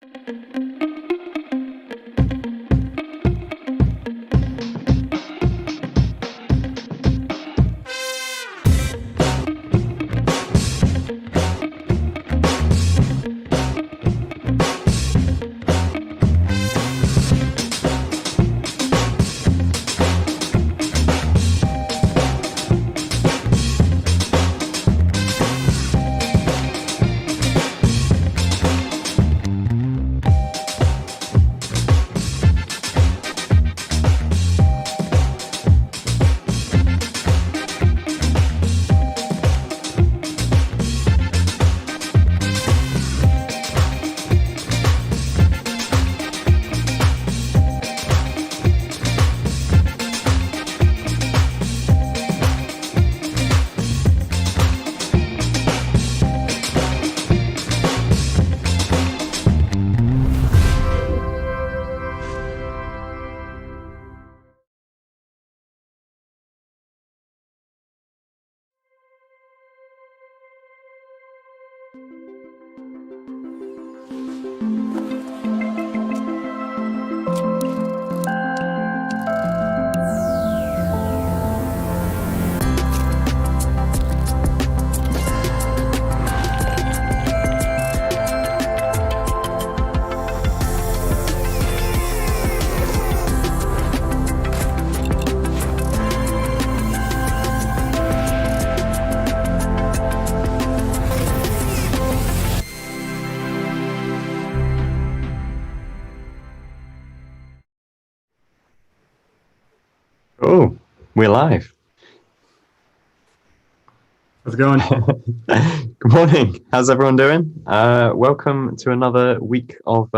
Oh, we're live. How's it going? Good morning. How's everyone doing? Welcome to another week of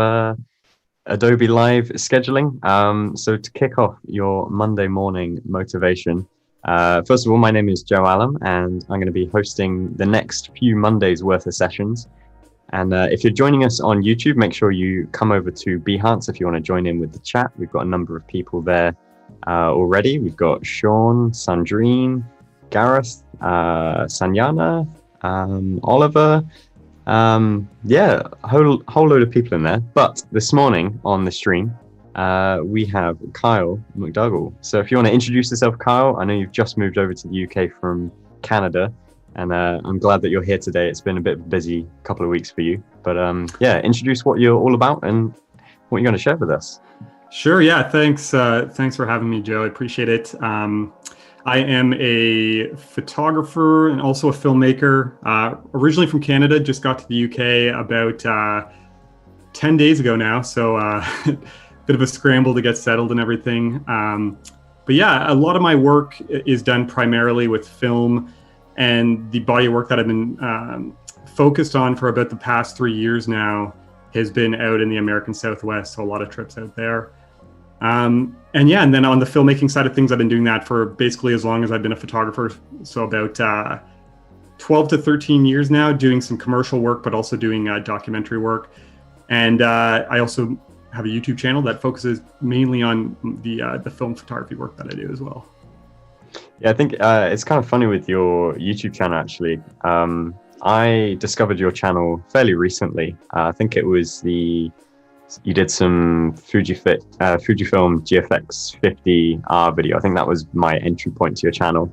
Adobe Live scheduling. So to kick off your Monday morning motivation, first of all, my name is Joe Allam, and I'm going to be hosting the next few Mondays worth of sessions. And if you're joining us on YouTube, make sure you come over to Behance if you want to join in with the chat. We've got a number of people there already. We've got Sean, Sandrine, Gareth, Sanyana, Oliver. Yeah, a whole load of people in there. But this morning on the stream, we have Kyle McDougall. So if you want to introduce yourself, Kyle, I know you've just moved over to the UK from Canada, and I'm glad that you're here today. It's been a bit of a busy couple of weeks for you. But yeah, introduce what you're all about and what you're going to share with us. Sure. Yeah. Thanks. Thanks for having me, Joe. I appreciate it. I am a photographer and also a filmmaker. Originally from Canada, just got to the UK about 10 days ago now. So bit of a scramble to get settled and everything. But yeah, a lot of my work is done primarily with film, and the body of work that I've been focused on for about the past 3 years now has been out in the American Southwest. So a lot of trips out there. And then on the filmmaking side of things, I've been doing that for basically as long as I've been a photographer. So about 12 to 13 years now, doing some commercial work, but also doing documentary work. And I also have a YouTube channel that focuses mainly on the film photography work that I do as well. Yeah, I think it's kind of funny with your YouTube channel, actually. I discovered your channel fairly recently. I think it was you did some Fujifilm GFX 50R video. I think that was my entry point to your channel.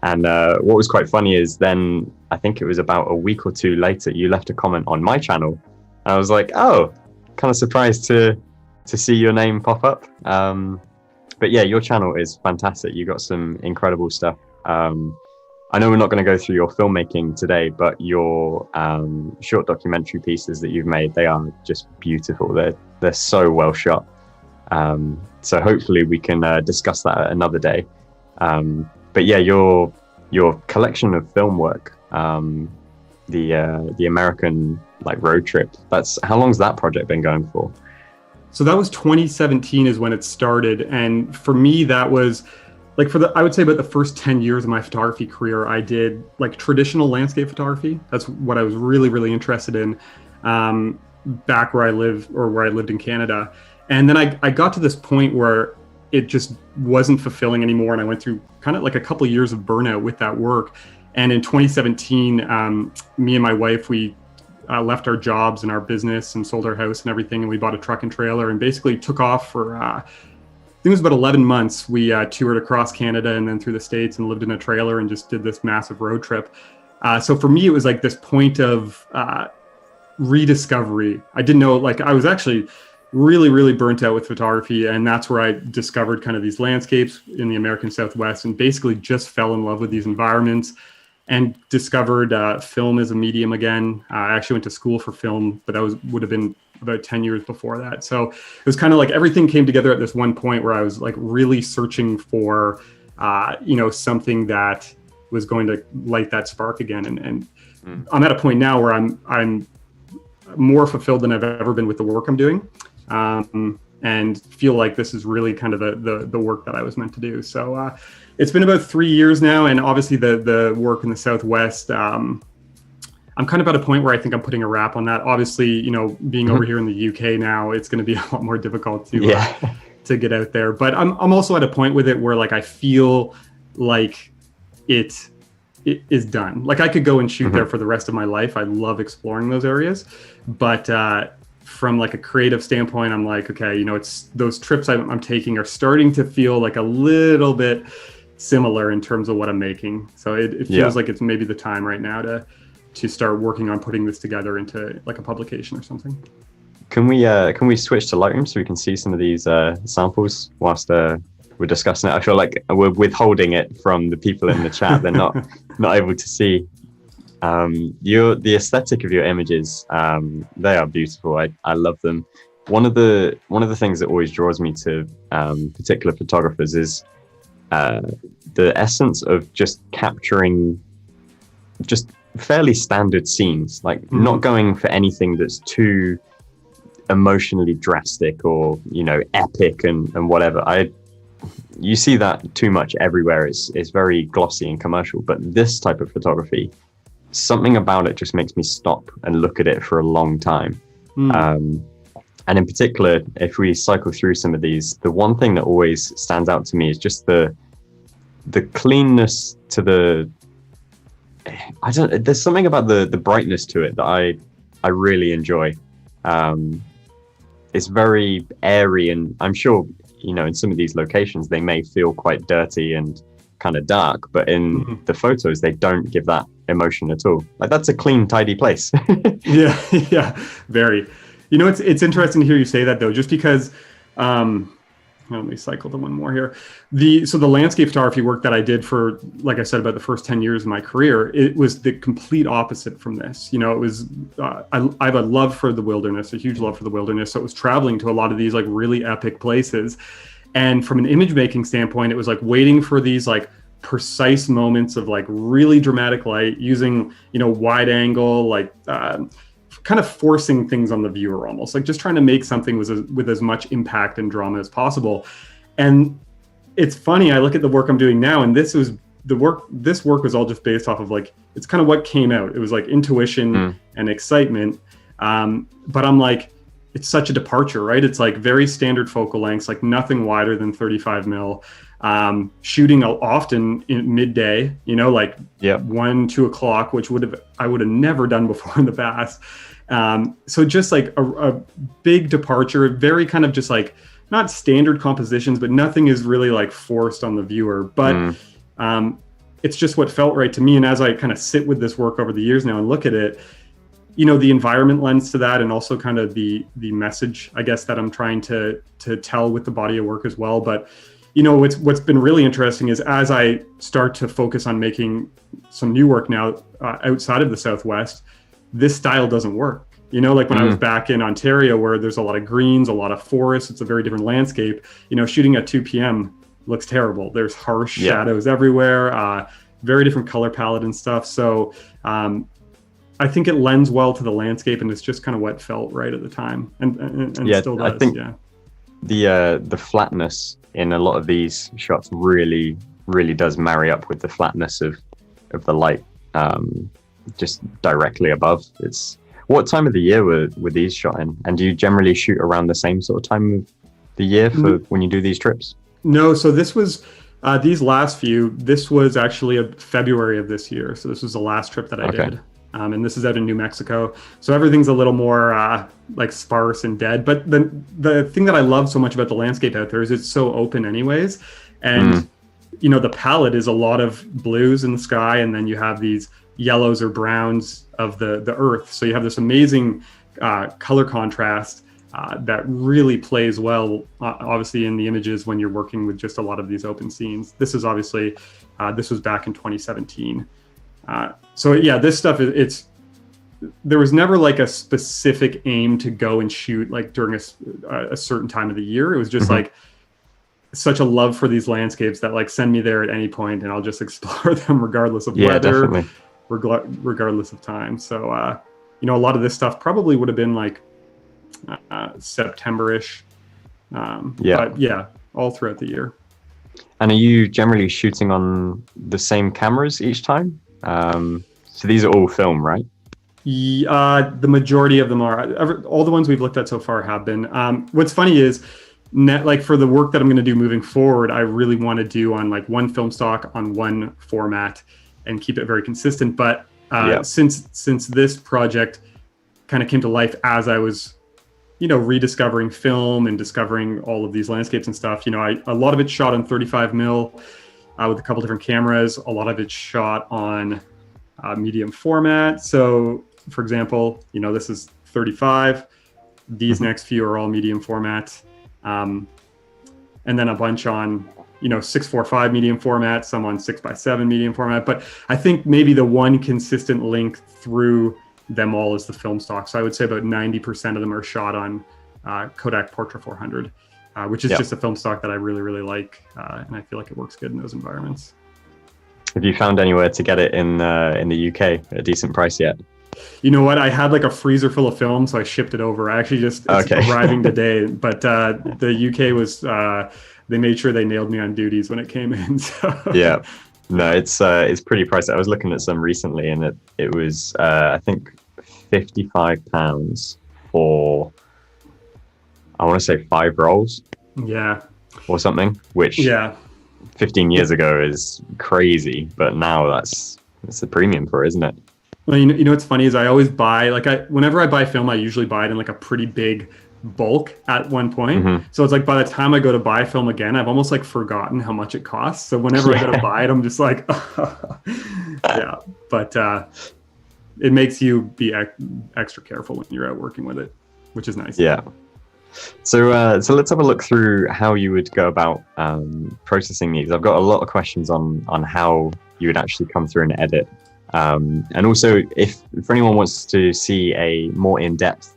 And what was quite funny is then, I think it was about a week or two later, you left a comment on my channel. And I was like, oh, kind of surprised to see your name pop up. But yeah, your channel is fantastic. You got some incredible stuff. I know we're not going to go through your filmmaking today, but your short documentary pieces that you've made, they are just beautiful. They're so well shot. So hopefully we can discuss that another day. But yeah, your collection of film work, the American road trip. How long's that project been going for? So that was 2017 is when it started, and for me that was I would say about the first 10 years of my photography career, I did traditional landscape photography. That's what I was really, really interested in back where I lived in Canada. And then I got to this point where it just wasn't fulfilling anymore. And I went through kind of a couple of years of burnout with that work. And in 2017, me and my wife, we left our jobs and our business and sold our house and everything, and we bought a truck and trailer and basically took off for I think it was about 11 months. We toured across Canada and then through the States and lived in a trailer and just did this massive road trip. So for me, it was like this point of rediscovery. I didn't know, like I was actually really, really burnt out with photography. And that's where I discovered kind of these landscapes in the American Southwest and basically just fell in love with these environments and discovered film as a medium again. I actually went to school for film, but that would have been about 10 years before that. So it was kind of like everything came together at this one point where I was like really searching for, something that was going to light that spark again. And I'm at a point now where I'm more fulfilled than I've ever been with the work I'm doing. And feel like this is really kind of the work that I was meant to do. So it's been about 3 years now. And obviously the work in the Southwest, I'm kind of at a point where I think I'm putting a wrap on that. Obviously, being over here in the UK now, it's going to be a lot more difficult to get out there. But I'm also at a point with it where like I feel like it is done. Like I could go and shoot there for the rest of my life. I love exploring those areas, but from like a creative standpoint, I'm like, okay, it's those trips I'm taking are starting to feel like a little bit similar in terms of what I'm making. So it feels like it's maybe the time right now to start working on putting this together into like a publication or something. Can we switch to Lightroom so we can see some of these samples whilst we're discussing it? I feel like we're withholding it from the people in the chat. They're not able to see. The aesthetic of your images, they are beautiful. I love them. One of the things that always draws me to particular photographers is the essence of just capturing just fairly standard scenes, like not going for anything that's too emotionally drastic or epic and whatever. You see that too much everywhere. It's very glossy and commercial, but this type of photography, something about it just makes me stop and look at it for a long time. And in particular, if we cycle through some of these, the one thing that always stands out to me is just the cleanness to there's something about the brightness to it that I really enjoy. It's very airy, and I'm sure in some of these locations they may feel quite dirty and kind of dark, but in the photos they don't give that emotion at all. Like that's a clean, tidy place. yeah, very. It's interesting to hear you say that though, just because let me cycle to one more here. So the landscape photography work that I did for, like I said, about the first 10 years of my career, it was the complete opposite from this. It was, I have a love for the wilderness, a huge love for the wilderness. So it was traveling to a lot of these like really epic places. And from an image making standpoint, it was like waiting for these like precise moments of like really dramatic light using, wide angle, like kind of forcing things on the viewer, almost like just trying to make something with as much impact and drama as possible. And it's funny, I look at the work I'm doing now, and this work was all just based off of like, it's kind of what came out. It was like intuition and excitement. But I'm like, it's such a departure, right? It's like very standard focal lengths, like nothing wider than 35 mil. Shooting often in midday, like 1-2 o'clock, which I would have never done before in the past. So just like a big departure, very kind of just like not standard compositions, but nothing is really like forced on the viewer. But it's just what felt right to me. And as I kind of sit with this work over the years now and look at it, the environment lends to that, and also kind of the message, I guess, that I'm trying to tell with the body of work as well. But what's been really interesting is as I start to focus on making some new work now outside of the Southwest, this style doesn't work. Like when I was back in Ontario, where there's a lot of greens, a lot of forests, it's a very different landscape. Shooting at 2 p.m. looks terrible. There's harsh shadows everywhere, very different color palette and stuff. So I think it lends well to the landscape, and it's just kind of what felt right at the time, and still does. I think the flatness in a lot of these shots really, really does marry up with the flatness of the light just directly above. What time of the year were these shot in? And do you generally shoot around the same sort of time of the year for when you do these trips? No, so this was these last few. This was actually February of this year. So this was the last trip that I did. And this is out in New Mexico. So everything's a little more like sparse and dead. But the thing that I love so much about the landscape out there is it's so open anyways. And, you know, the palette is a lot of blues in the sky, and then you have these yellows or browns of the earth. So you have this amazing color contrast that really plays well, obviously, in the images when you're working with just a lot of these open scenes. This is obviously, this was back in 2017. So yeah, this stuff, there was never like a specific aim to go and shoot like during a certain time of the year. It was just like such a love for these landscapes that like send me there at any point and I'll just explore them regardless of weather, regardless of time. So, you know, a lot of this stuff probably would have been like September-ish. But yeah, all throughout the year. And are you generally shooting on the same cameras each time? So these are all film, right? The majority of them are. All the ones we've looked at so far have been. What's funny is, like for the work that I'm going to do moving forward, I really want to do on like one film stock on one format and keep it very consistent. But since this project kind of came to life as I was, you know, rediscovering film and discovering all of these landscapes and stuff, you know, a lot of it's shot on 35 mil with a couple different cameras. A lot of it's shot on medium format. So for example, you know, this is 35. These next few are all medium format. And then a bunch on, you know, 6:4:5 medium format, some on 6:7 medium format. But I think maybe the one consistent link through them all is the film stock. So I would say about 90% of them are shot on Kodak Portra 400, which is just a film stock that I really, really like. And I feel like it works good in those environments. Have you found anywhere to get it in the UK at a decent price yet? You know what? I had like a freezer full of film, so I shipped it over. I actually it's arriving today. But the UK was, they made sure they nailed me on duties when it came in. So. Yeah. No, it's pretty pricey. I was looking at some recently, and it was I think £55 for, I want to say 5 rolls. Yeah. Or something, which 15 years ago is crazy, but now it's a premium for it, isn't it? Well, you know what's funny is I always buy, like whenever I buy film, I usually buy it in like a pretty big bulk at one point. So it's like by the time I go to buy film again, I've almost like forgotten how much it costs. So whenever I go to buy it, I'm just like, but it makes you be extra careful when you're out working with it, which is nice. Yeah. So let's have a look through how you would go about processing these. I've got a lot of questions on how you would actually come through and edit. And also, if anyone wants to see a more in-depth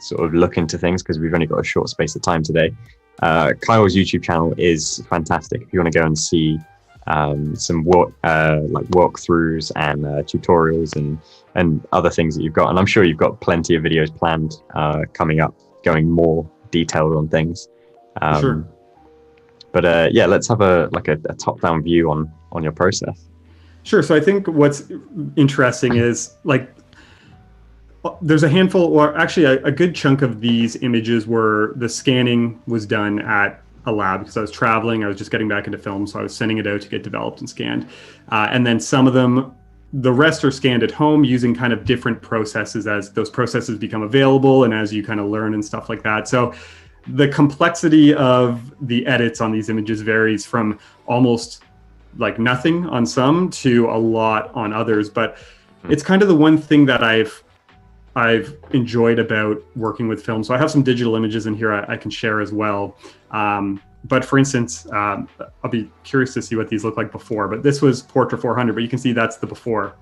sort of look into things, because we've only got a short space of time today, Kyle's YouTube channel is fantastic. If you want to go and see some like walkthroughs and tutorials and other things that you've got, and I'm sure you've got plenty of videos planned coming up, going more detailed on things. Sure. But yeah, let's have a top-down view on your process. Sure. So I think what's interesting is like there's a handful, or actually a good chunk of these images where the scanning was done at a lab because I was traveling. I was just getting back into film, so I was sending it out to get developed and scanned. And then some of them, the rest are scanned at home using kind of different processes as those processes become available and as you kind of learn and stuff like that. So the complexity of the edits on these images varies from almost like nothing on some to a lot on others. But it's kind of the one thing that I've enjoyed about working with film. So I have some digital images in here I can share as well. But for instance, I'll be curious to see what these look like before, but this was Portra 400, but you can see that's the before,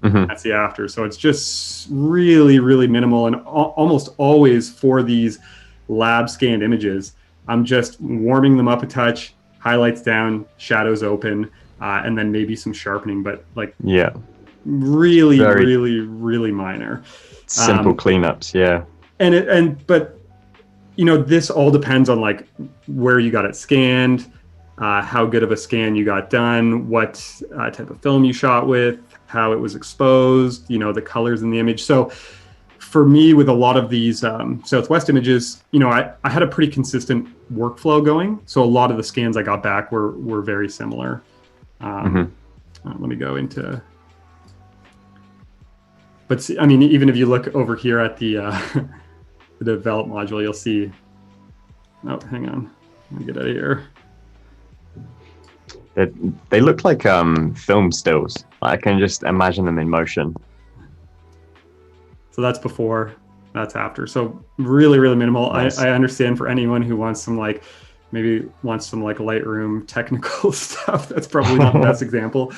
that's the after. So it's just really, really minimal. And almost always for these lab scanned images, I'm just warming them up a touch, highlights down, shadows open, and then maybe some sharpening, but like really, really, really minor. Simple cleanups, But you know, this all depends on like where you got it scanned, how good of a scan you got done, what type of film you shot with, how it was exposed, you know, the colors in the image. So for me, with a lot of these Southwest images, you know, I had a pretty consistent workflow going. So a lot of the scans I got back were very similar. Let me go into... But I mean, even if you look over here at the, the develop module, you'll see, oh, hang on, let me get out of here. They look like film stills. I can just imagine them in motion. So that's before, that's after. So really, really minimal. Nice. I understand for anyone who wants some like, maybe wants some like Lightroom technical stuff. That's probably not the best example.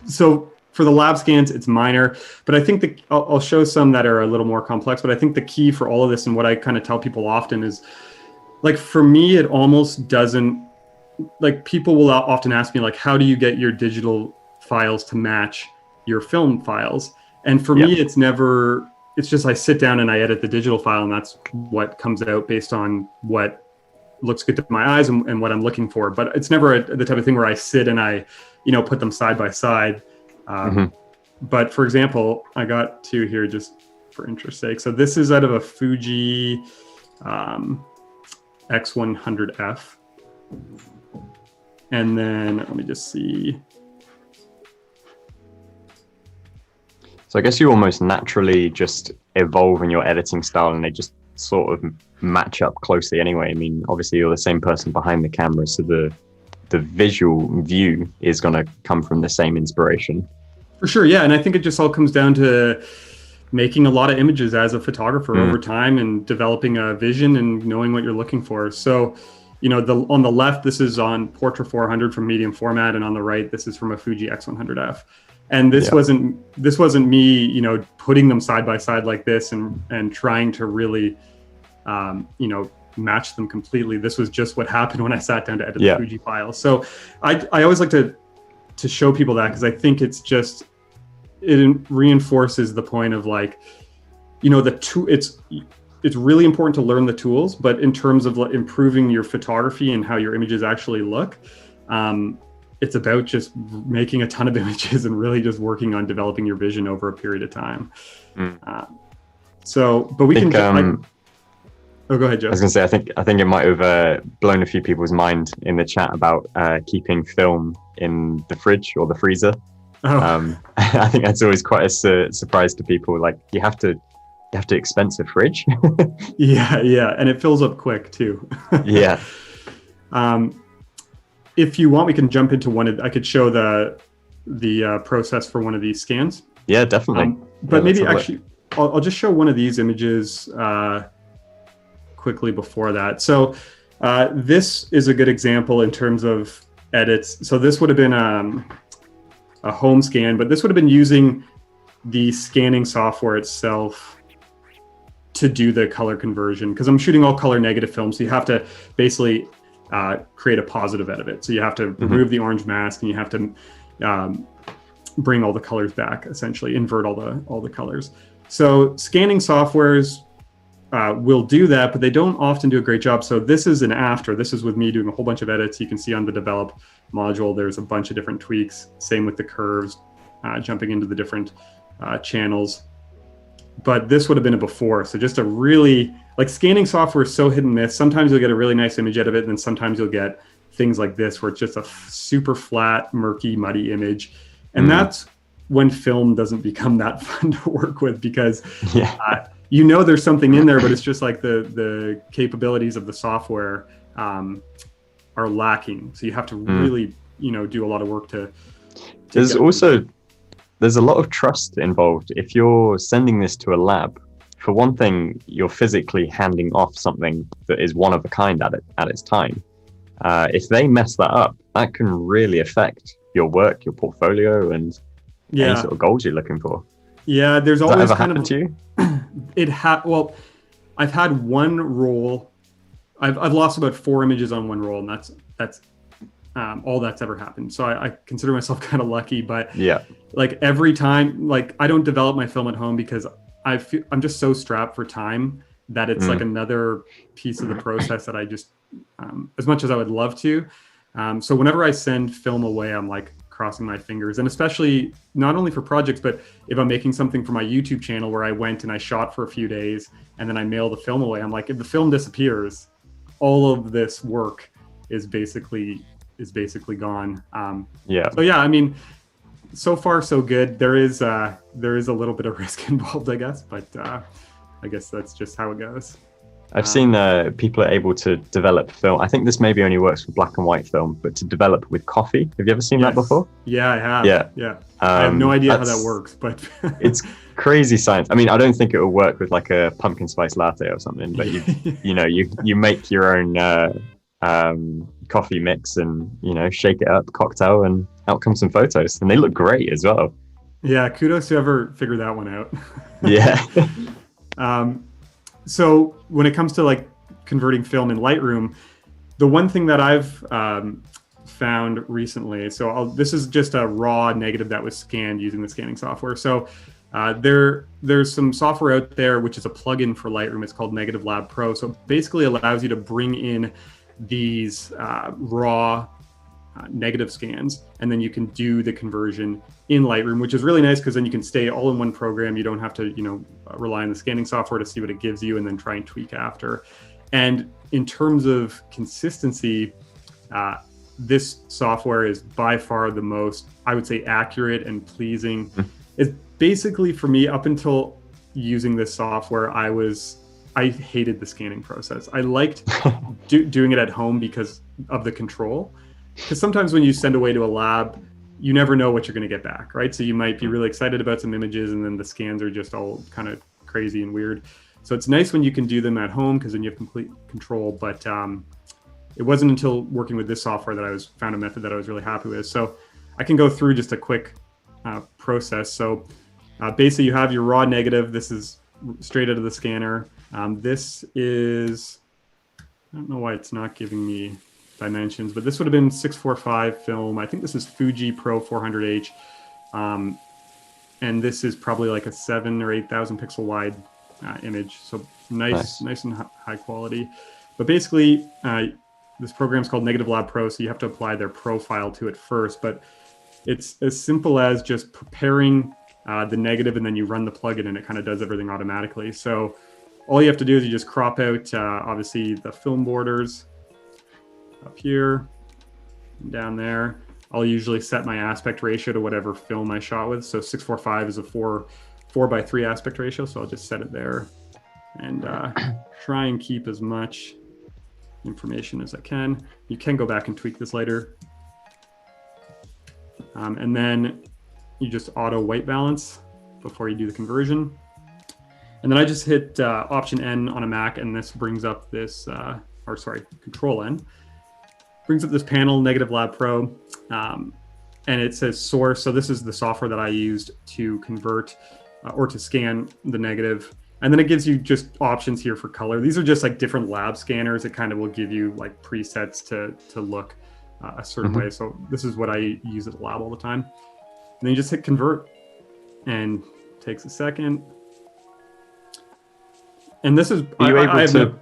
So for the lab scans, it's minor, but I think I'll show some that are a little more complex, but I think the key for all of this and what I kind of tell people often is, like, for me, it almost doesn't, like, people will often ask me, like, how do you get your digital files to match your film files? And for me, it's never, it's just I sit down and I edit the digital file, and that's what comes out based on what looks good to my eyes and what I'm looking for. But it's never the type of thing where I sit and I, put them side by side. But for example, I got two here just for interest's sake. So this is out of a Fuji X100F. And then let me just see. So I guess you almost naturally just evolve in your editing style, and they just sort of match up closely anyway. I mean, obviously you're the same person behind the camera, so the visual view is going to come from the same inspiration. For sure, yeah. And I think it just all comes down to making a lot of images as a photographer over time and developing a vision and knowing what you're looking for. So, on the left, this is on Portra 400 from medium format, and on the right, this is from a Fuji X100F. And this wasn't me, putting them side by side like this and trying to really, match them completely. This was just what happened when I sat down to edit the Fuji files. So I always like to show people that, because I think it reinforces the point of, like, it's really important to learn the tools, but in terms of improving your photography and how your images actually look, it's about just making a ton of images and really just working on developing your vision over a period of time. But we can. Oh, go ahead, Joe. I was going to say, I think it might have blown a few people's mind in the chat about keeping film in the fridge or the freezer. I think that's always quite a surprise to people. Like, you have to expensive fridge. yeah, and it fills up quick too. Yeah. If you want, we can jump into I could show the process for one of these scans. Yeah, definitely. But maybe actually, I'll just show one of these images quickly before that. So this is a good example in terms of edits. So this would have been a home scan, but this would have been using the scanning software itself to do the color conversion, because I'm shooting all color negative film. So you have to basically create a positive out of it. So you have to remove the orange mask, and you have to bring all the colors back, essentially invert all the colors. So scanning softwares will do that, but they don't often do a great job. So this is an after. This is with me doing a whole bunch of edits. You can see on the develop module, there's a bunch of different tweaks. Same with the curves, jumping into the different channels. But this would have been a before. So just a really, like, scanning software is so hit and miss. Sometimes you'll get a really nice image out of it, and then sometimes you'll get things like this where it's just a super flat, murky, muddy image. And that's when film doesn't become that fun to work with, because there's something in there, but it's just like the capabilities of the software are lacking. So you have to really, do a lot of work to There's a lot of trust involved. If you're sending this to a lab, for one thing, you're physically handing off something that is one of a kind at its time. If they mess that up, that can really affect your work, your portfolio, and any sort of goals you're looking for. Yeah, there's Has always that ever kind happened of to you? Well, I've had one roll. I've lost about 4 images on one roll, and that's all that's ever happened. So I consider myself kind of lucky, but like every time, like, I don't develop my film at home because I'm just so strapped for time that it's like another piece of the process that I just, as much as I would love to. So whenever I send film away, I'm like crossing my fingers, and especially not only for projects, but if I'm making something for my YouTube channel where I went and I shot for a few days and then I mail the film away, I'm like, if the film disappears, all of this work is basically gone. So yeah, I mean, So far so good. There is a little bit of risk involved, I guess, but I guess that's just how it goes. I've seen people are able to develop film. I think this maybe only works for black and white film, but to develop with coffee. Have you ever seen that before? Yeah, I have. Yeah. I have no idea how that works, but it's crazy science. I mean, I don't think it will work with like a pumpkin spice latte or something, but you make your own coffee mix and shake it up, cocktail, and out come some photos, and they look great as well. Yeah, kudos to whoever figured that one out. Yeah. So when it comes to like converting film in Lightroom, the one thing that I've found recently, this is just a raw negative that was scanned using the scanning software. So there's some software out there which is a plugin for Lightroom. It's called Negative Lab Pro. So it basically allows you to bring in these raw negative scans, and then you can do the conversion in Lightroom, which is really nice because then you can stay all in one program. You don't have to rely on the scanning software to see what it gives you and then try and tweak after. And in terms of consistency, this software is by far the most, I would say, accurate and pleasing. It's basically, for me, up until using this software, I hated the scanning process. I liked doing it at home because of the control. Because sometimes when you send away to a lab, you never know what you're going to get back, right? So you might be really excited about some images and then the scans are just all kind of crazy and weird. So it's nice when you can do them at home because then you have complete control. But it wasn't until working with this software that I found a method that I was really happy with. So I can go through just a quick process. So basically you have your raw negative. This is straight out of the scanner. This is, I don't know why it's not giving me dimensions, but this would have been 645 film. I think this is Fuji Pro 400H. And this is probably like a 7,000 or 8,000 pixel wide image. So nice and high quality. But basically, this program is called Negative Lab Pro, so you have to apply their profile to it first. But it's as simple as just preparing the negative, and then you run the plugin and it kind of does everything automatically. So all you have to do is you just crop out, obviously, the film borders up here and down there. I'll usually set my aspect ratio to whatever film I shot with. So 645 is a 4:3 aspect ratio. So I'll just set it there and try and keep as much information as I can. You can go back and tweak this later. And then you just auto white balance before you do the conversion. And then I just hit Option N on a Mac, and this brings up this, Control N. Brings up this panel, Negative Lab Pro, and it says source. So this is the software that I used to convert or to scan the negative. And then it gives you just options here for color. These are just like different lab scanners. It kind of will give you like presets to look a certain way. So this is what I use at the lab all the time. And then you just hit convert, and it takes a second. And this is, Are you able to...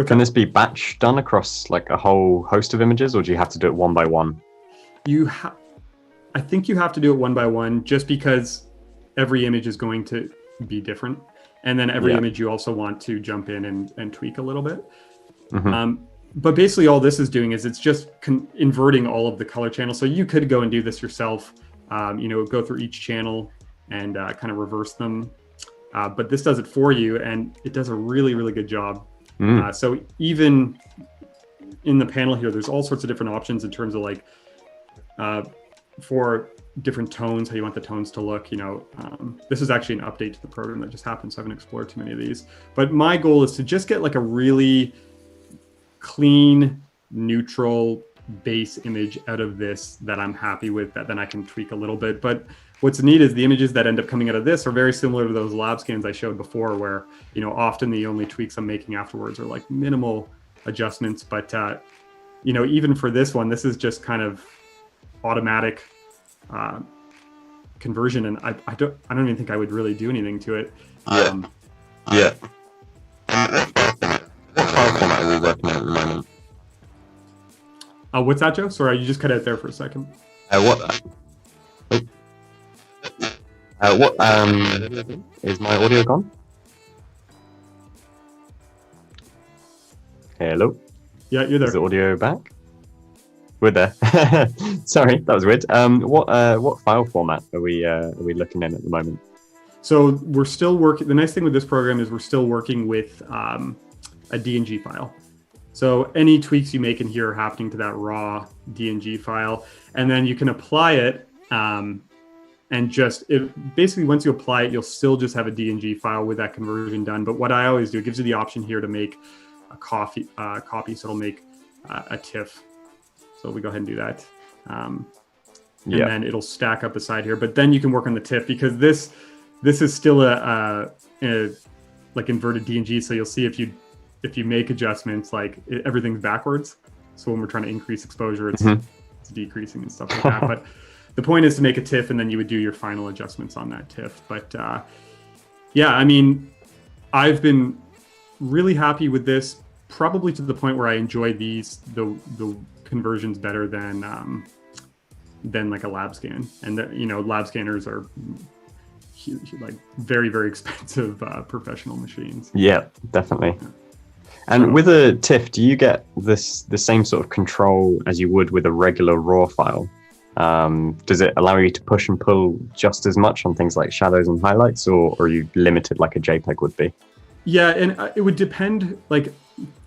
Can this be batch done across like a whole host of images, or do you have to do it one by one? I think you have to do it one by one, just because every image is going to be different. And then every image you also want to jump in and tweak a little bit. But basically all this is doing is it's just inverting all of the color channels. So you could go and do this yourself, go through each channel and kind of reverse them. But this does it for you, and it does a really, really good job. So even in the panel here, there's all sorts of different options in terms of like for different tones, how you want the tones to look. This is actually an update to the program that just happened, so I haven't explored too many of these. But my goal is to just get like a really clean, neutral base image out of this that I'm happy with, that then I can tweak a little bit. But what's neat is the images that end up coming out of this are very similar to those lab scans I showed before, where, often the only tweaks I'm making afterwards are like minimal adjustments. But, even for this one, this is just kind of automatic conversion. And I don't even think I would really do anything to it. Yeah. What file format are we working on at the moment? What's that, Joe? Sorry, you just cut out there for a second. Is my audio gone? Hello? Yeah, you're there. Is the audio back? we're there. Sorry, that was weird. What file format are we looking in at the moment? So we're still working. The nice thing with this program is we're still working with a DNG file. So any tweaks you make in here are happening to that raw DNG file, and then you can apply it. And just basically once you apply it, you'll still just have a DNG file with that conversion done. But what I always do, it gives you the option here to make a copy, so it'll make a TIFF. So we go ahead and do that. And then it'll stack up beside here. But then you can work on the TIFF, because this is still a like inverted DNG. So you'll see if you make adjustments, like everything's backwards. So when we're trying to increase exposure, it's decreasing and stuff like that. But the point is to make a TIFF, and then you would do your final adjustments on that TIFF. But yeah, I mean, I've been really happy with this, probably to the point where I enjoy the conversions better than like a lab scan. And lab scanners are like very, very expensive professional machines. Yeah, definitely. And with a TIFF, do you get the same sort of control as you would with a regular RAW file? Does it allow you to push and pull just as much on things like shadows and highlights, or are you limited like a JPEG would be? Yeah, and it would depend. Like,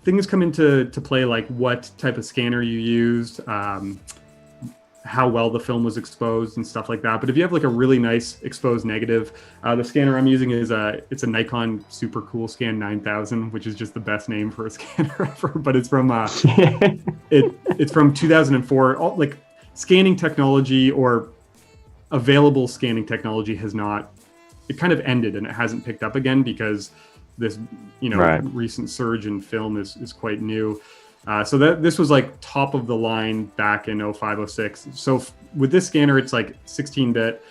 things come into play, like what type of scanner you used, how well the film was exposed and stuff like that. But if you have like a really nice exposed negative, the scanner I'm using is it's a Nikon Super Cool Scan 9000, which is just the best name for a scanner ever. But it's from it's from 2004. Like, scanning technology or available scanning technology it kind of ended, and it hasn't picked up again because this recent surge in film is quite new. So this was like top of the line back in 05, 06. So with this scanner, it's like 16-bit,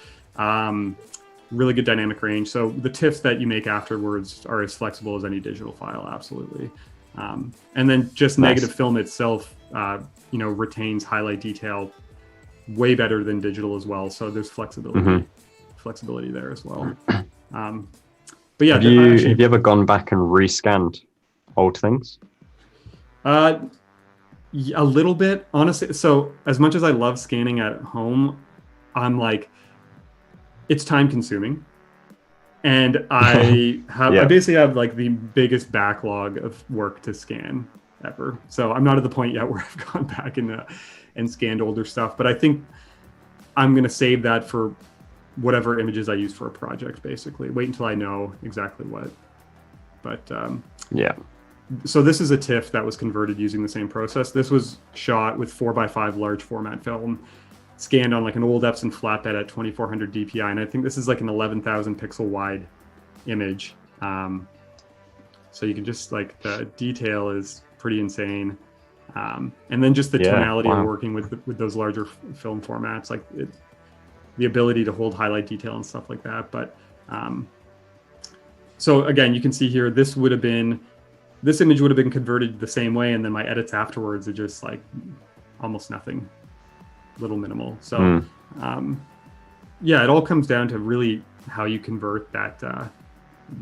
really good dynamic range. So the TIFFs that you make afterwards are as flexible as any digital file, absolutely. And then just negative film itself, retains highlight detail way better than digital as well. So there's flexibility there as well. But yeah, have you ever gone back and rescanned old things? A little bit, honestly. So as much as I love scanning at home, I'm like, it's time consuming. And I basically have like the biggest backlog of work to scan ever. So I'm not at the point yet where I've gone back and scanned older stuff, but I think I'm going to save that for whatever images I use for a project, basically. Wait until I know exactly what. But yeah. So this is a TIFF that was converted using the same process. This was shot with 4x5 large format film, scanned on like an old Epson flatbed at 2400 DPI. And I think this is like an 11,000 pixel wide image. So you can just, like, the detail is pretty insane. And then just the tonality of working with those larger film formats, like the ability to hold highlight detail and stuff like that. But so again, you can see here, this image would have been converted the same way, and then my edits afterwards are just like almost nothing, little minimal. So it all comes down to really how you convert that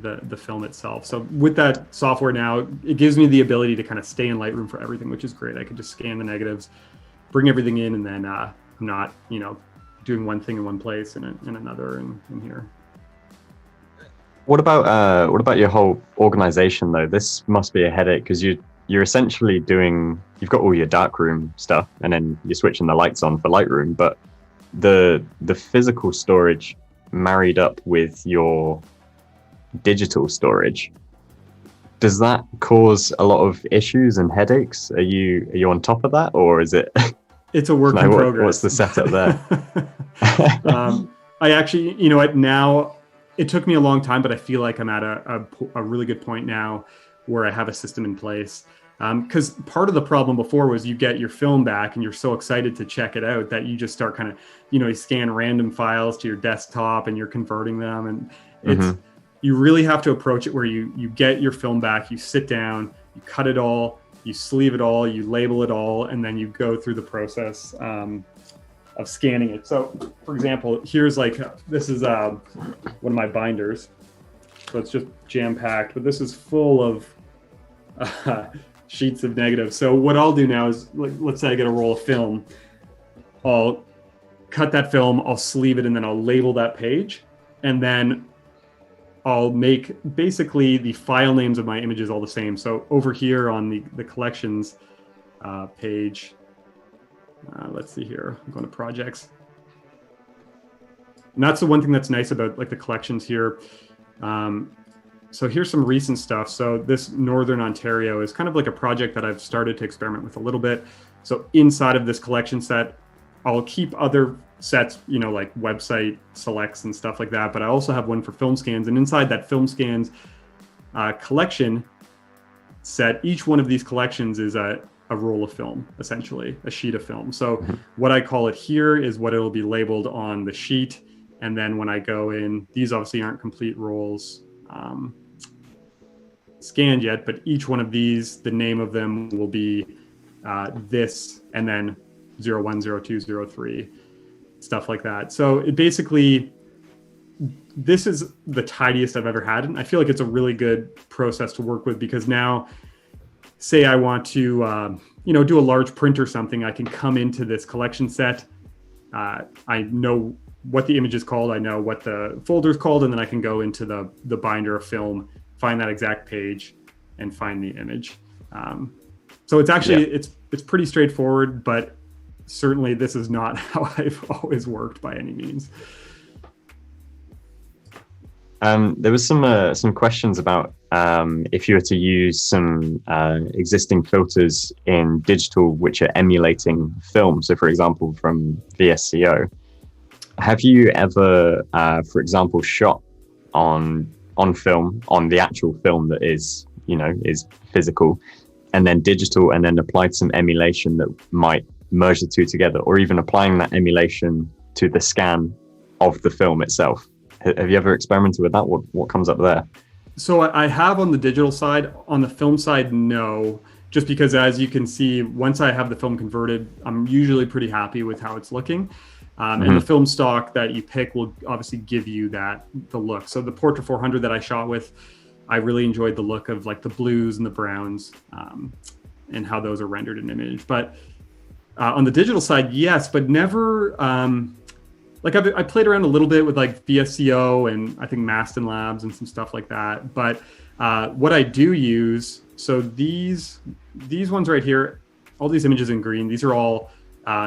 the film itself. So with that software now, it gives me the ability to kind of stay in Lightroom for everything, which is great. I could just scan the negatives, bring everything in, and then I'm not doing one thing in one place and another in here. What about your whole organization though? This must be a headache, because you're essentially you've got all your darkroom stuff, and then you're switching the lights on for Lightroom, but the physical storage married up with your digital storage, does that cause a lot of issues and headaches? Are you on top of that, or is it? It's a work in progress. What's the setup there? I actually, now it took me a long time, but I feel like I'm at a really good point now where I have a system in place. Because part of the problem before was you get your film back and you're so excited to check it out that you just start kind of, you scan random files to your desktop and you're converting them. And it's, you really have to approach it where you get your film back, you sit down, you cut it all, you sleeve it all, you label it all, and then you go through the process of scanning it. So for example, here's this is one of my binders. So it's just jam-packed, but this is full of sheets of negatives. So what I'll do now is, like, let's say I get a roll of film, I'll cut that film, I'll sleeve it, and then I'll label that page, and then I'll make basically the file names of my images all the same. So over here on the collections page, let's see here, I'm going to projects. And that's the one thing that's nice about like the collections here. So here's some recent stuff. So this Northern Ontario is kind of like a project that I've started to experiment with a little bit. So inside of this collection set, I'll keep other sets, you know, like website selects and stuff like that. But I also have one for film scans. And inside that film scans collection set, each one of these collections is a roll of film, essentially, a sheet of film. So what I call it here is what it'll be labeled on the sheet. And then when I go in, these obviously aren't complete rolls scanned yet, but each one of these, the name of them will be this, and then 01, 02, 03, stuff like that. So it basically, this is the tidiest I've ever had. And I feel like it's a really good process to work with, because now, say I want to, you know, do a large print or something, I can come into this collection set. I know what the image is called, I know what the folder is called, and then I can go into the binder of film, find that exact page, and find the image. So it's actually, it's pretty straightforward, but certainly this is not how I've always worked by any means. There was some questions about if you were to use some existing filters in digital which are emulating film. So, for example, from VSCO, have you ever, for example, shot on film, on the actual film that is, you know, is physical, and then digital, and then applied some emulation that might merge the two together, or even applying that emulation to the scan of the film itself? Have you ever experimented with that? What comes up there? So I have on the digital side. On the film side, no, just because, as you can see, once I have the film converted, I'm usually pretty happy with how it's looking. And the film stock that you pick will obviously give you the look. So the Portra 400 that I shot with, I really enjoyed the look of like the blues and the browns and how those are rendered in image. But on the digital side, yes, but never, like I played around a little bit with like VSCO and I think Maston Labs and some stuff like that. But what I do use, so these ones right here, all these images in green, these are all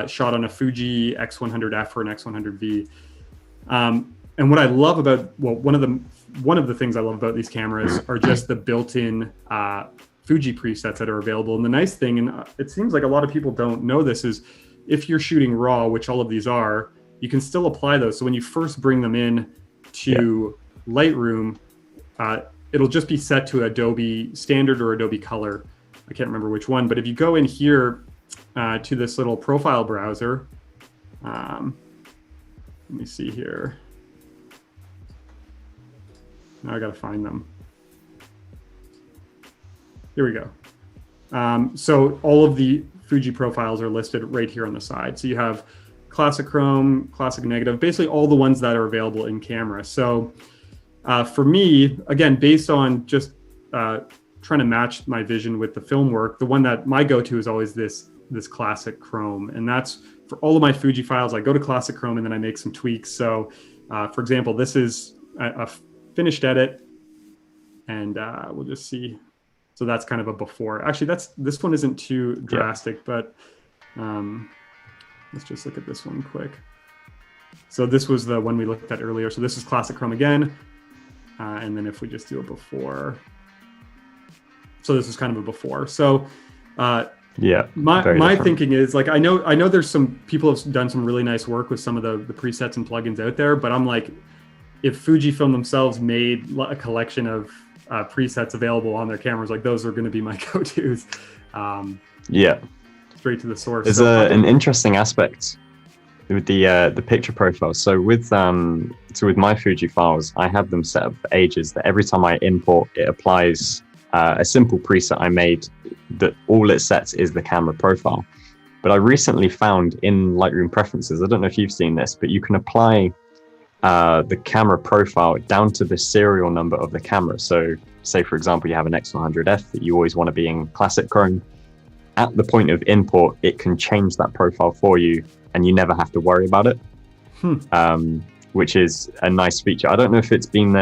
shot on a Fuji X100F or an X100V. And what I love about, well, one of the things I love about these cameras are just the built-in Fuji presets that are available. And the nice thing, and it seems like a lot of people don't know this, is if you're shooting RAW, which all of these are, you can still apply those. So when you first bring them in to Lightroom, it'll just be set to Adobe Standard or Adobe Color. I can't remember which one, but if you go in here to this little profile browser, let me see here. Now I gotta find them. Here we go. So all of the Fuji profiles are listed right here on the side. So you have Classic Chrome, Classic Negative, basically all the ones that are available in camera. So for me, again, based on just trying to match my vision with the film work, the one that my go-to is always this Classic Chrome. And that's for all of my Fuji files. I go to Classic Chrome and then I make some tweaks. So for example, this is a finished edit, and we'll just see. So that's kind of a before. Actually, this one isn't too drastic, but let's just look at this one quick. So this was the one we looked at earlier. So this is Classic Chrome again. And then if we just do a before. So this is kind of a before. So my thinking is, like, I know there's some people have done some really nice work with some of the presets and plugins out there, but I'm like, if Fujifilm themselves made a collection of presets available on their cameras, like, those are going to be my go-tos. Straight to the source. There's an interesting aspect with the picture profile. So with my Fuji files, I have them set up for ages that every time I import, it applies a simple preset I made that all it sets is the camera profile. But I recently found in Lightroom preferences, I don't know if you've seen this, but you can apply the camera profile down to the serial number of the camera. So say for example, you have an X100F that you always want to be in classic chrome, at the point of import, it can change that profile for you and you never have to worry about it. Which is a nice feature. I don't know if it's been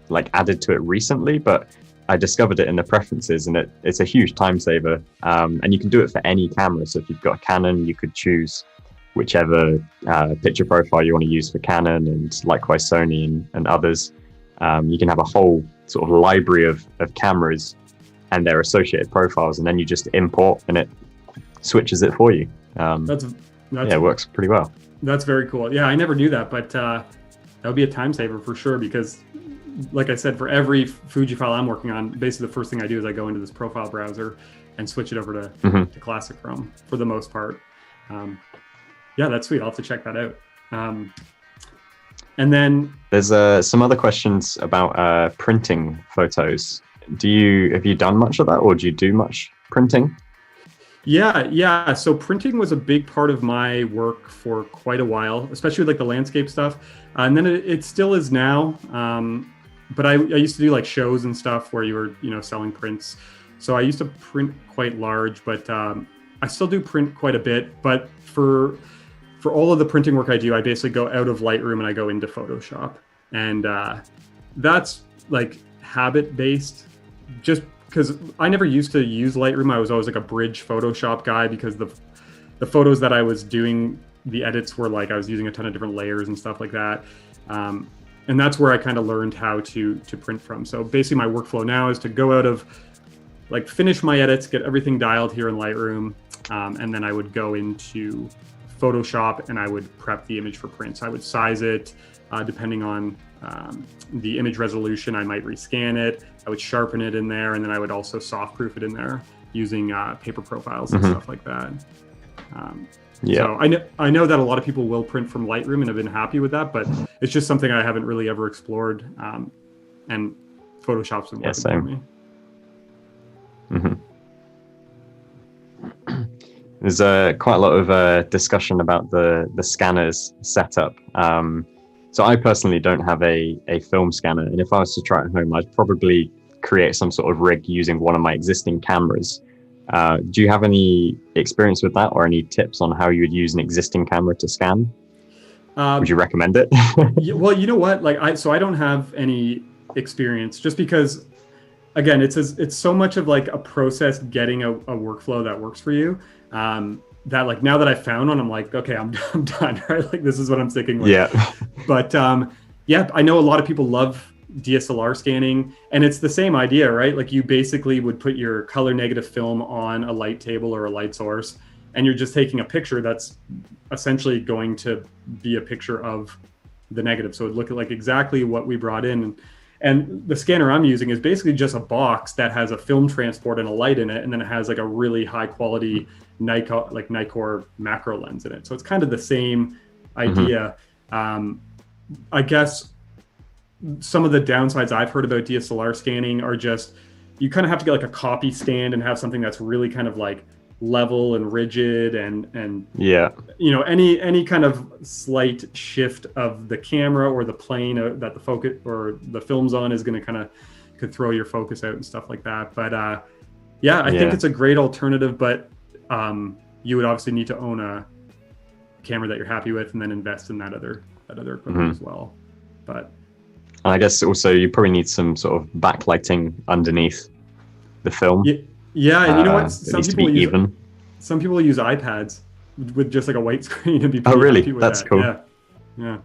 like added to it recently, but I discovered it in the preferences, and it's a huge time saver. And you can do it for any camera. So if you've got a Canon, you could choose whichever picture profile you want to use for Canon, and likewise Sony and others. You can have a whole sort of library of cameras and their associated profiles, and then you just import and it switches it for you. That's it works pretty well. That's very cool. Yeah, I never knew that, but that would be a time saver for sure, because like I said, for every Fuji file I'm working on, basically the first thing I do is I go into this profile browser and switch it over to Classic Chrome for the most part. Yeah, that's sweet. I'll have to check that out. And then there's some other questions about printing photos. Have you done much of that, or do you do much printing? Yeah. So printing was a big part of my work for quite a while, especially with like the landscape stuff. And then it still is now. But I used to do like shows and stuff where you were, selling prints. So I used to print quite large, but I still do print quite a bit. But for all of the printing work I do, I basically go out of Lightroom and I go into Photoshop. And that's like habit based, just because I never used to use Lightroom. I was always like a bridge Photoshop guy, because the photos that I was doing, the edits were like I was using a ton of different layers and stuff like that. And that's where I kind of learned how to print from. So basically my workflow now is to go out of, like, finish my edits, get everything dialed here in Lightroom, and then I would go into Photoshop and I would prep the image for print. So I would size it depending on the image resolution. I might rescan it, I would sharpen it in there, and then I would also softproof it in there using paper profiles and stuff like that. So I know that a lot of people will print from Lightroom and have been happy with that, but it's just something I haven't really ever explored. And Photoshop's been working for me. There's quite a lot of discussion about the scanners setup. So I personally don't have a film scanner, and if I was to try it at home, I'd probably create some sort of rig using one of my existing cameras. Do you have any experience with that, or any tips on how you would use an existing camera to scan? Would you recommend it? Well, you know what? I don't have any experience, just because, again, it's so much of like a process getting a workflow that works for you. That like now that I found one, I'm like, okay, I'm done, right? Like this is what I'm sticking with. Yeah. But I know a lot of people love DSLR scanning, and it's the same idea, right? Like you basically would put your color negative film on a light table or a light source, and you're just taking a picture that's essentially going to be a picture of the negative. So it would look like exactly what we brought in. And the scanner I'm using is basically just a box that has a film transport and a light in it, and then it has like a really high quality Nikkor macro lens in it. So it's kind of the same idea. I guess some of the downsides I've heard about DSLR scanning are just, you kind of have to get like a copy stand and have something that's really kind of like level and rigid, and any kind of slight shift of the camera or the plane that the focus or the film's on is going to could throw your focus out and stuff like that. But I think it's a great alternative, but you would obviously need to own a camera that you're happy with, and then invest in that other equipment as well. But I guess also you probably need some sort of backlighting underneath the film. Yeah, and you know what? Some people use iPads with just like a white screen and be pretty happy really? with That's that. cool. Yeah.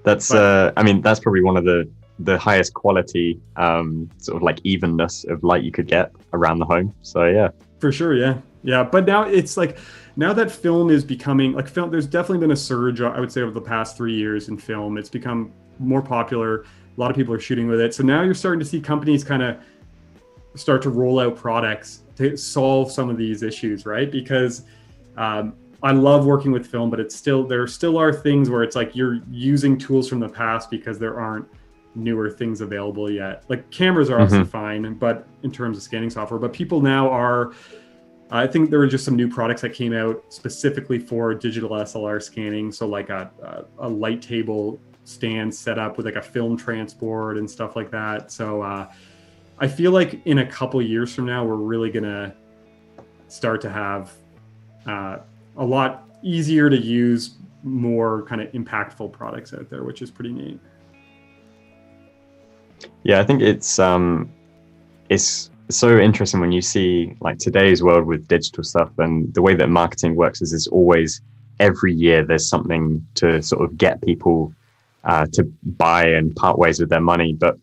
That's that's probably one of the highest quality sort of like evenness of light you could get around the home. So yeah. For sure, yeah. But now it's like, now that film is becoming like film, there's definitely been a surge, I would say, over the past 3 years in film. It's become more popular. A lot of people are shooting with it. So now you're starting to see companies kind of start to roll out products to solve some of these issues, right? Because I love working with film, but there still are things where it's like you're using tools from the past because there aren't newer things available yet. Like cameras are also fine, but in terms of scanning software, but people now are, I think there were just some new products that came out specifically for digital SLR scanning. So like a light table stand set up with like a film transport and stuff like that. So I feel like in a couple years from now, we're really gonna start to have a lot easier to use, more kind of impactful products out there, which is pretty neat. Yeah, I think it's so interesting when you see like today's world with digital stuff, and the way that marketing works is it's always every year there's something to sort of get people to buy and part ways with their money, but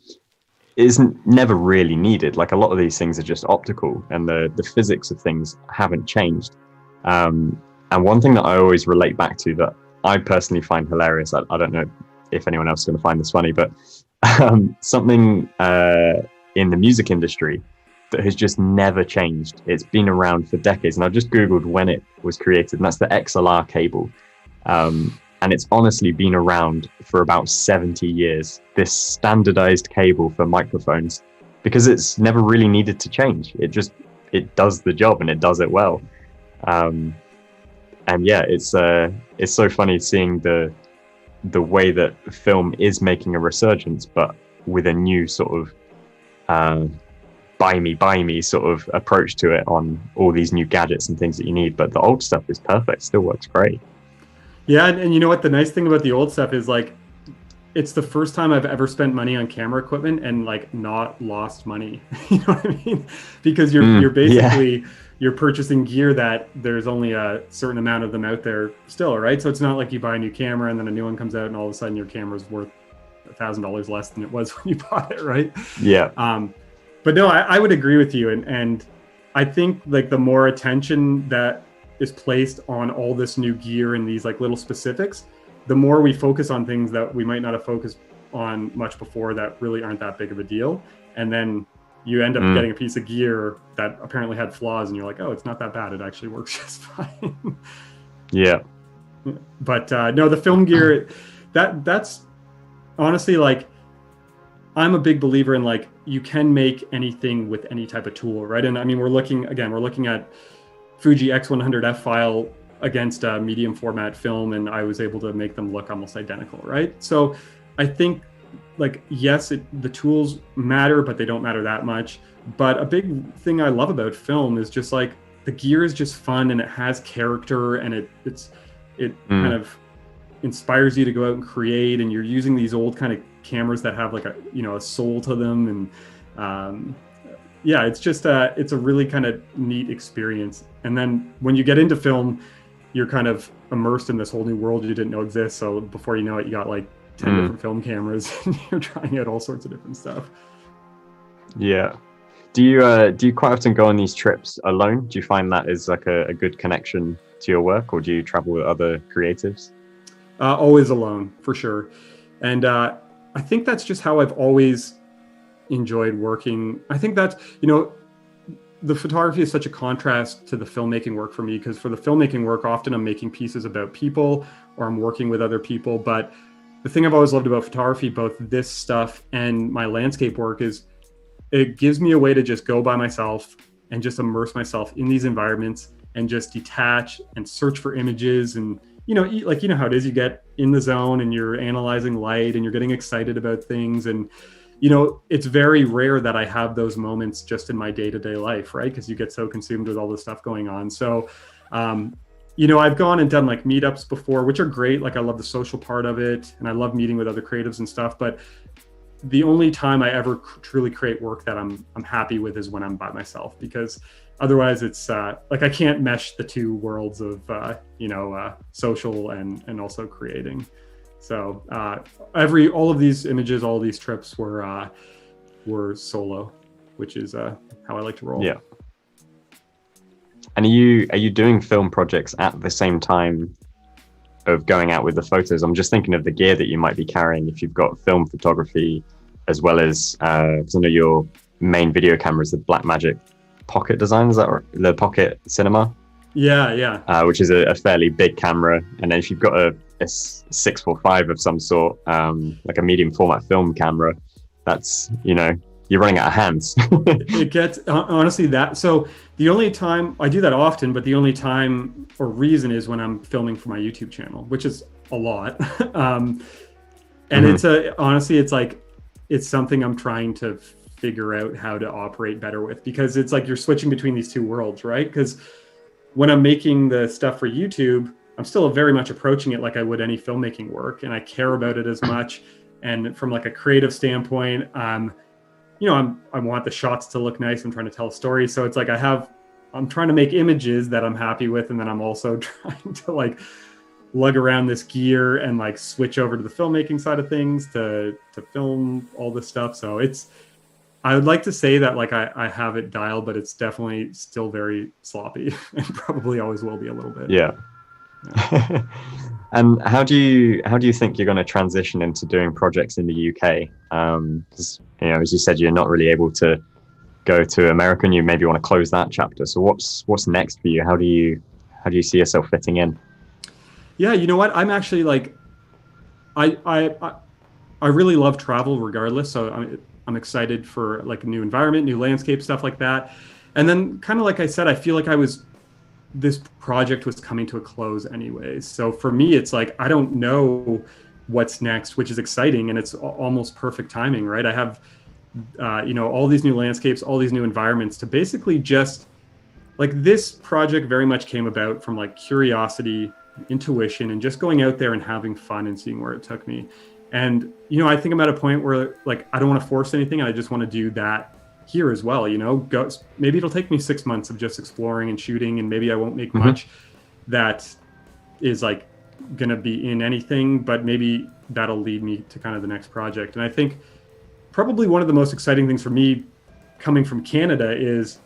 it isn't never really needed. Like a lot of these things are just optical, and the physics of things haven't changed. And one thing that I always relate back to that I personally find hilarious, I don't know if anyone else is going to find this funny, but something in the music industry that has just never changed. It's been around for decades, and I just Googled when it was created, and that's the XLR cable. And it's honestly been around for about 70 years, this standardized cable for microphones, because it's never really needed to change. It does the job, and it does it well. And yeah, it's so funny seeing the way that film is making a resurgence, but with a new sort of buy me sort of approach to it on all these new gadgets and things that you need. But the old stuff is perfect, still works great. Yeah, and you know what? The nice thing about the old stuff is like, it's the first time I've ever spent money on camera equipment and like not lost money. You know what I mean? Because you're basically you're purchasing gear that there's only a certain amount of them out there still, right? So it's not like you buy a new camera and then a new one comes out and all of a sudden your camera's worth $1,000 less than it was when you bought it, right? Yeah. But no, I would agree with you, and I think like the more attention that is placed on all this new gear and these like little specifics, the more we focus on things that we might not have focused on much before that really aren't that big of a deal. And then you end up getting a piece of gear that apparently had flaws and you're like, oh, it's not that bad. It actually works just fine. Yeah. But no, the film gear, that's honestly like, I'm a big believer in like, you can make anything with any type of tool, right? And I mean, we're looking at Fuji X100F file against a medium format film, and I was able to make them look almost identical, right? So I think like, yes, the tools matter, but they don't matter that much. But a big thing I love about film is just like, the gear is just fun and it has character, and it kind of inspires you to go out and create, and you're using these old kind of cameras that have like a soul to them. And yeah, it's just it's a really kind of neat experience. And then when you get into film, you're kind of immersed in this whole new world you didn't know exists. So before you know it, you got like 10 different film cameras and you're trying out all sorts of different stuff. Yeah. Do you quite often go on these trips alone? Do you find that is like a good connection to your work, or do you travel with other creatives? Always alone, for sure. And I think that's just how I've always enjoyed working. I think that's, the photography is such a contrast to the filmmaking work for me, because for the filmmaking work, often I'm making pieces about people or I'm working with other people. But the thing I've always loved about photography, both this stuff and my landscape work, is it gives me a way to just go by myself and just immerse myself in these environments and just detach and search for images. And, how it is, you get in the zone and you're analyzing light and you're getting excited about things. And, it's very rare that I have those moments just in my day-to-day life, right? Because you get so consumed with all this stuff going on. So, I've gone and done like meetups before, which are great. Like I love the social part of it, and I love meeting with other creatives and stuff. But the only time I ever truly create work that I'm happy with is when I'm by myself, because otherwise it's like I can't mesh the two worlds of social and also creating. So all of these images, all of these trips were solo, which is how I like to roll. Yeah. And are you doing film projects at the same time of going out with the photos? I'm just thinking of the gear that you might be carrying if you've got film photography, as well as because I know your main video camera is the Blackmagic Pocket design. Is that right? The Pocket Cinema? Yeah. Which is a fairly big camera. And then if you've got a 645 of some sort, like a medium format film camera, that's, you're running out of hands. It gets, honestly, that. So the only time I do that often, but the only time or reason is when I'm filming for my YouTube channel, which is a lot. And it's honestly, it's like, it's something I'm trying to figure out how to operate better with, because it's like you're switching between these two worlds, right? Because when I'm making the stuff for YouTube, I'm still very much approaching it like I would any filmmaking work, and I care about it as much. And from like a creative standpoint, you know, I want the shots to look nice. I'm trying to tell a story. So it's like I'm trying to make images that I'm happy with, and then I'm also trying to like lug around this gear and like switch over to the filmmaking side of things to film all this stuff. So I would like to say that like I have it dialed, but it's definitely still very sloppy and probably always will be a little bit. Yeah. And how do you think you're going to transition into doing projects in the UK? 'Cause, you know, as you said, you're not really able to go to America, and you maybe want to close that chapter. So what's next for you? How do you see yourself fitting in? Yeah, you know what? I'm actually like, I really love travel regardless. So I'm excited for like a new environment, new landscape, stuff like that. And then kind of like I said, I feel like this project was coming to a close anyways. So for me, it's like, I don't know what's next, which is exciting. And it's almost perfect timing, right? I have, you know, all these new landscapes, all these new environments to basically just like, this project very much came about from like curiosity, intuition, and just going out there and having fun and seeing where it took me. And, you know, I think I'm at a point where like, I don't want to force anything. I just want to do that here as well, you know, maybe it'll take me 6 months of just exploring and shooting, and maybe I won't make much that is like going to be in anything, but maybe that'll lead me to kind of the next project. And I think probably one of the most exciting things for me coming from Canada is,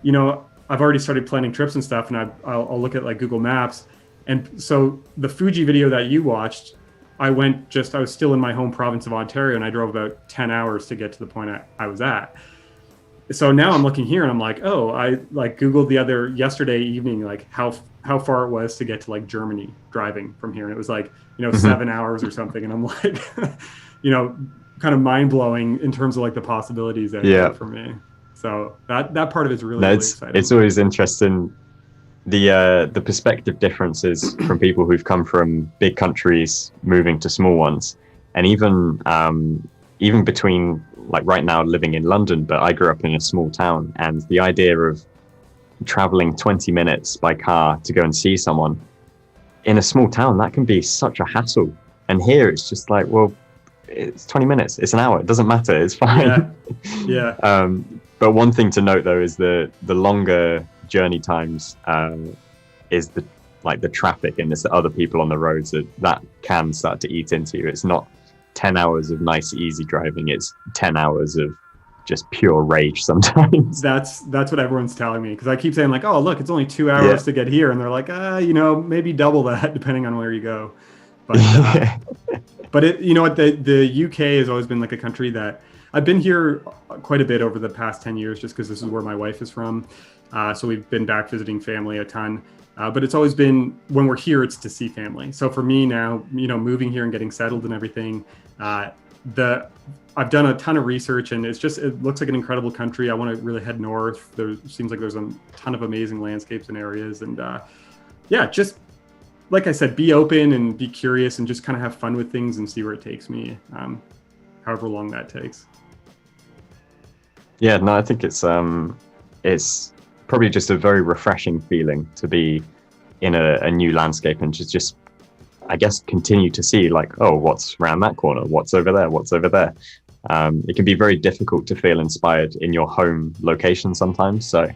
you know, I've already started planning trips and stuff, and I'll look at like Google Maps. And so the Fuji video that you watched, I was still in my home province of Ontario, and I drove about 10 hours to get to the point I was at. So now I'm looking here and I'm like, oh, I like Googled yesterday evening, like how far it was to get to like Germany driving from here. And it was like, you know, 7 hours or something. And I'm like, you know, kind of mind blowing in terms of like the possibilities that for me. So that part of it's really exciting. It's always interesting. The perspective differences from people who've come from big countries moving to small ones, and even between like right now living in London, but I grew up in a small town, and the idea of traveling 20 minutes by car to go and see someone in a small town, that can be such a hassle. And here it's just like, well, it's 20 minutes, it's an hour, it doesn't matter, it's fine. Yeah. But one thing to note though is the longer journey times is the traffic, and there's the other people on the roads that can start to eat into you. It's not 10 hours of nice easy driving, it's 10 hours of just pure rage sometimes. That's what everyone's telling me, because I keep saying like, oh look, it's only 2 hours to get here, and they're like, you know, maybe double that depending on where you go. But but it, you know what, the UK has always been like a country that I've been here quite a bit over the past 10 years, just because this is where my wife is from. So we've been back visiting family a ton. But it's always been, when we're here, it's to see family. So for me now, you know, moving here and getting settled and everything, I've done a ton of research, and it looks like an incredible country. I want to really head north. There seems like there's a ton of amazing landscapes and areas. And just like I said, be open and be curious and just kind of have fun with things and see where it takes me, however long that takes. Yeah, no, I think it's probably just a very refreshing feeling to be in a new landscape and just I guess continue to see like, oh, what's around that corner, what's over there. It can be very difficult to feel inspired in your home location sometimes. So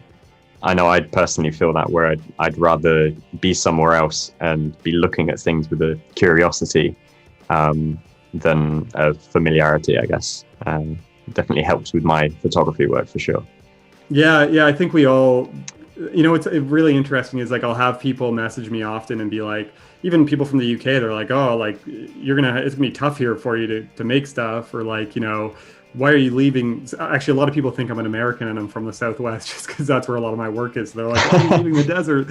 I know I'd personally feel that, where I'd rather be somewhere else and be looking at things with a curiosity than a familiarity, I guess. Definitely helps with my photography work for sure. Yeah, I think we all, you know, it's really interesting is like, I'll have people message me often and be like, even people from the UK, they're like, oh, like it's gonna be tough here for you to make stuff, or like, you know, why are you leaving? Actually, a lot of people think I'm an American and I'm from the Southwest, just because that's where a lot of my work is. They're like, why are you leaving the desert?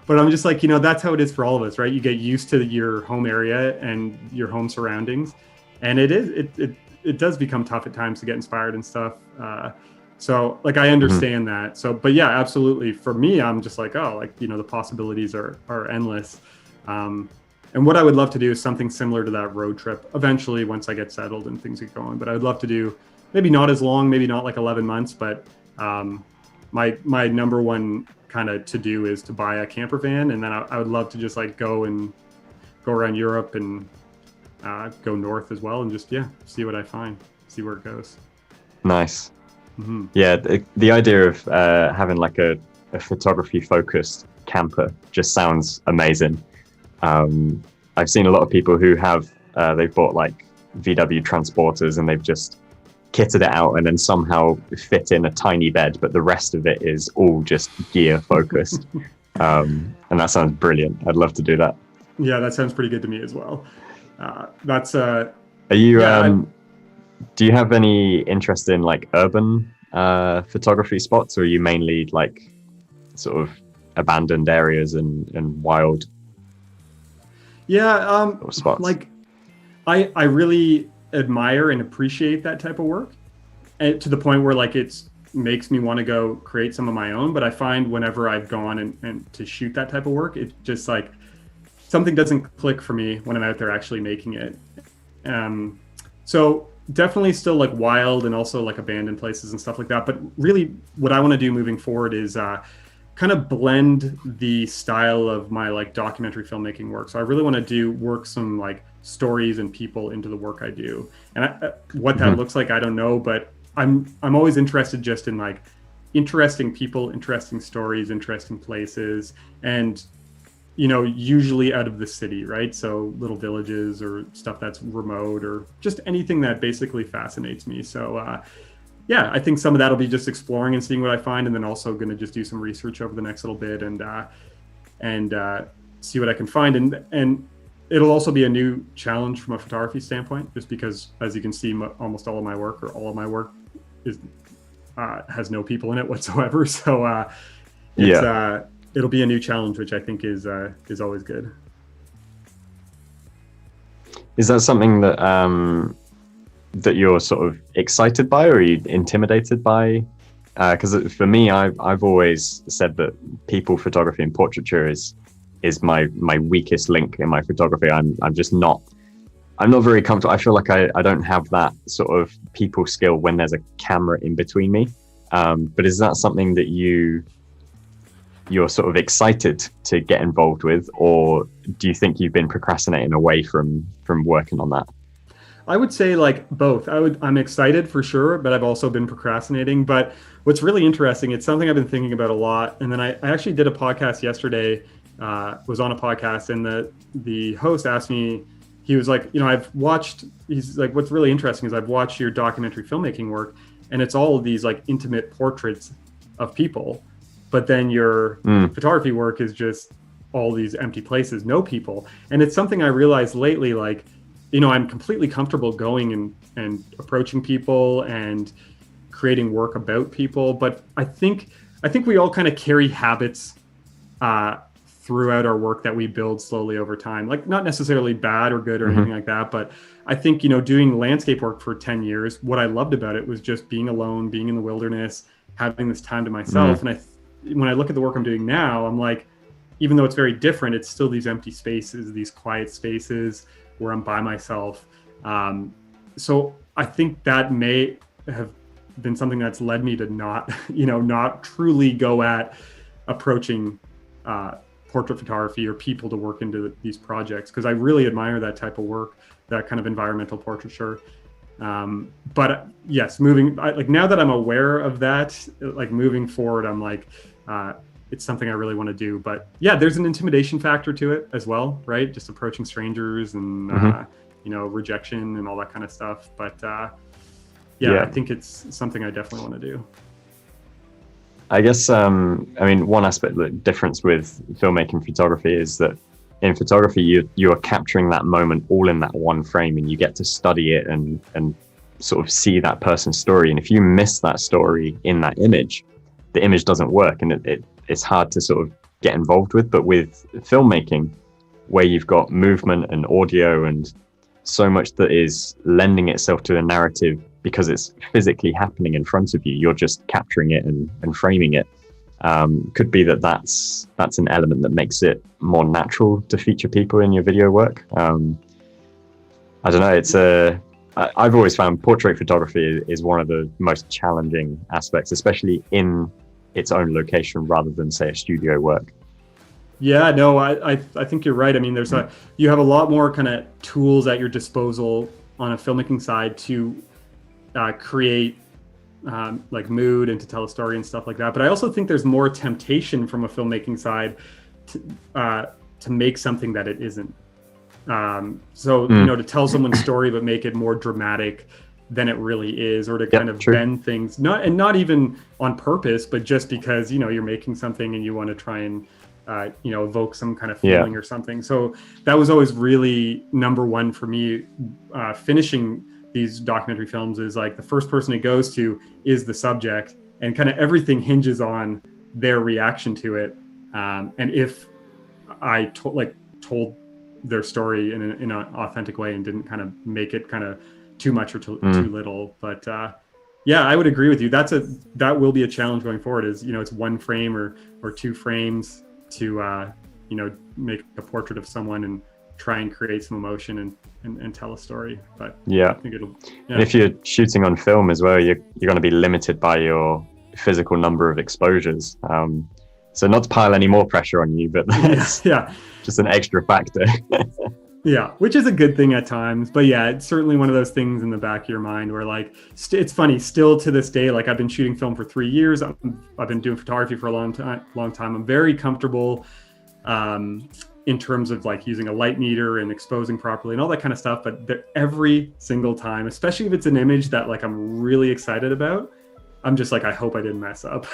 But I'm just like, you know, that's how it is for all of us, right? You get used to your home area and your home surroundings, and it does become tough at times to get inspired and stuff. So like, I understand that. So, but yeah, absolutely. For me, I'm just like, oh, like, you know, the possibilities are endless. And what I would love to do is something similar to that road trip eventually, once I get settled and things get going. But I would love to do maybe not as long, maybe not like 11 months, but my number one kind of to do is to buy a camper van, and then I would love to just like go around Europe and go north as well, and just see what I find, see where it goes. Nice. Mm-hmm. Yeah, the idea of having like a photography focused camper just sounds amazing. I've seen a lot of people who have they've bought like VW transporters and they've just kitted it out and then somehow fit in a tiny bed, but the rest of it is all just gear focused. And that sounds brilliant. I'd love to do that. Yeah, that sounds pretty good to me as well. That's Are you do you have any interest in like urban photography spots, or are you mainly like sort of abandoned areas and wild spots? Like I really admire and appreciate that type of work, and to the point where like it's makes me want to go create some of my own. But I find whenever I've gone and to shoot that type of work, it just like something doesn't click for me when I'm out there actually making it. So definitely still like wild and also like abandoned places and stuff like that. But really what I want to do moving forward is kind of blend the style of my like documentary filmmaking work. So I really want to work some like stories and people into the work I do. And what that looks like, I don't know, but I'm always interested just in like interesting people, interesting stories, interesting places, and usually out of the city, right? So little villages or stuff that's remote, or just anything that basically fascinates me. So I think some of that'll be just exploring and seeing what I find, and then also going to just do some research over the next little bit and see what I can find. And it'll also be a new challenge from a photography standpoint, just because, as you can see, almost all of my work, or all of my work, is has no people in it whatsoever. So it'll be a new challenge, which I think is always good. Is that something that that you're sort of excited by, or are you intimidated by? Because for me, I've always said that people photography and portraiture is my weakest link in my photography. I'm not very comfortable. I feel like I don't have that sort of people skill when there's a camera in between me. But is that something that you're sort of excited to get involved with, or do you think you've been procrastinating away from working on that? I would say like both. I'm excited for sure, but I've also been procrastinating. But what's really interesting, it's something I've been thinking about a lot. And then I actually did a podcast yesterday, was on a podcast, and the host asked me, he was like, he's like, what's really interesting is I've watched your documentary filmmaking work, and it's all of these like intimate portraits of people. But then your photography work is just all these empty places, no people. And it's something I realized lately, like, I'm completely comfortable going and approaching people and creating work about people. But I think we all kind of carry habits throughout our work that we build slowly over time, like not necessarily bad or good or anything like that. But I think, doing landscape work for 10 years, what I loved about it was just being alone, being in the wilderness, having this time to myself. And when I look at the work I'm doing now, I'm like, even though it's very different, it's still these empty spaces, these quiet spaces where I'm by myself. So I think that may have been something that's led me to not truly go at approaching portrait photography or people to work into these projects, because I really admire that type of work, that kind of environmental portraiture. But yes, now that I'm aware of that, like moving forward, I'm like, it's something I really want to do. But yeah, there's an intimidation factor to it as well, right? Just approaching strangers and, rejection and all that kind of stuff. But I think it's something I definitely want to do. I guess, one aspect, the difference with filmmaking photography is that in photography, you are capturing that moment all in that one frame, and you get to study it and sort of see that person's story. And if you miss that story in that image, the image doesn't work, and it's hard to sort of get involved with. But with filmmaking, where you've got movement and audio and so much that is lending itself to a narrative because it's physically happening in front of you, you're just capturing it and framing it. Could be that's an element that makes it more natural to feature people in your video work. I don't know. I've always found portrait photography is one of the most challenging aspects, especially in its own location rather than, say, a studio work. Yeah, no, I think you're right. I mean, you have a lot more kind of tools at your disposal on a filmmaking side to create like mood and to tell a story and stuff like that. But I also think there's more temptation from a filmmaking side to make something that it isn't. To tell someone's story but make it more dramatic than it really is, or to kind of bend things, not even on purpose, but just because you're making something and you want to try and evoke some kind of feeling or something. So that was always really number one for me, finishing these documentary films, is like the first person it goes to is the subject, and kind of everything hinges on their reaction to it. And if I told their story in an authentic way and didn't kind of make it kind of too much or too little. But I would agree with you. That will be a challenge going forward, is it's one frame or two frames to make a portrait of someone and try and create some emotion and tell a story. But I think and if you're shooting on film as well, you're going to be limited by your physical number of exposures. So not to pile any more pressure on you, but that's just an extra factor. Yeah, which is a good thing at times. But yeah, it's certainly one of those things in the back of your mind where it's funny, still to this day, like I've been shooting film for 3 years. I've been doing photography for a long time. I'm very comfortable in terms of like using a light meter and exposing properly and all that kind of stuff. But every single time, especially if it's an image that like I'm really excited about, I'm just like, I hope I didn't mess up.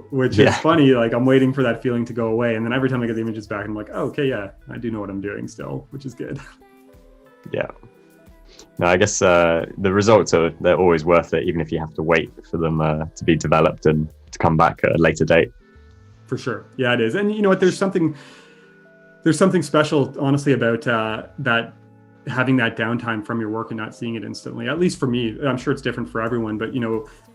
Which is funny. Like I'm waiting for that feeling to go away, and then every time I get the images back, I'm like, oh, okay, yeah, I do know what I'm doing still, which is good. Yeah. No, I guess the results they're always worth it, even if you have to wait for them to be developed and to come back at a later date. For sure, yeah, it is. And you know what? There's something special, honestly, about that. Having that downtime from your work and not seeing it instantly, at least for me. I'm sure it's different for everyone, but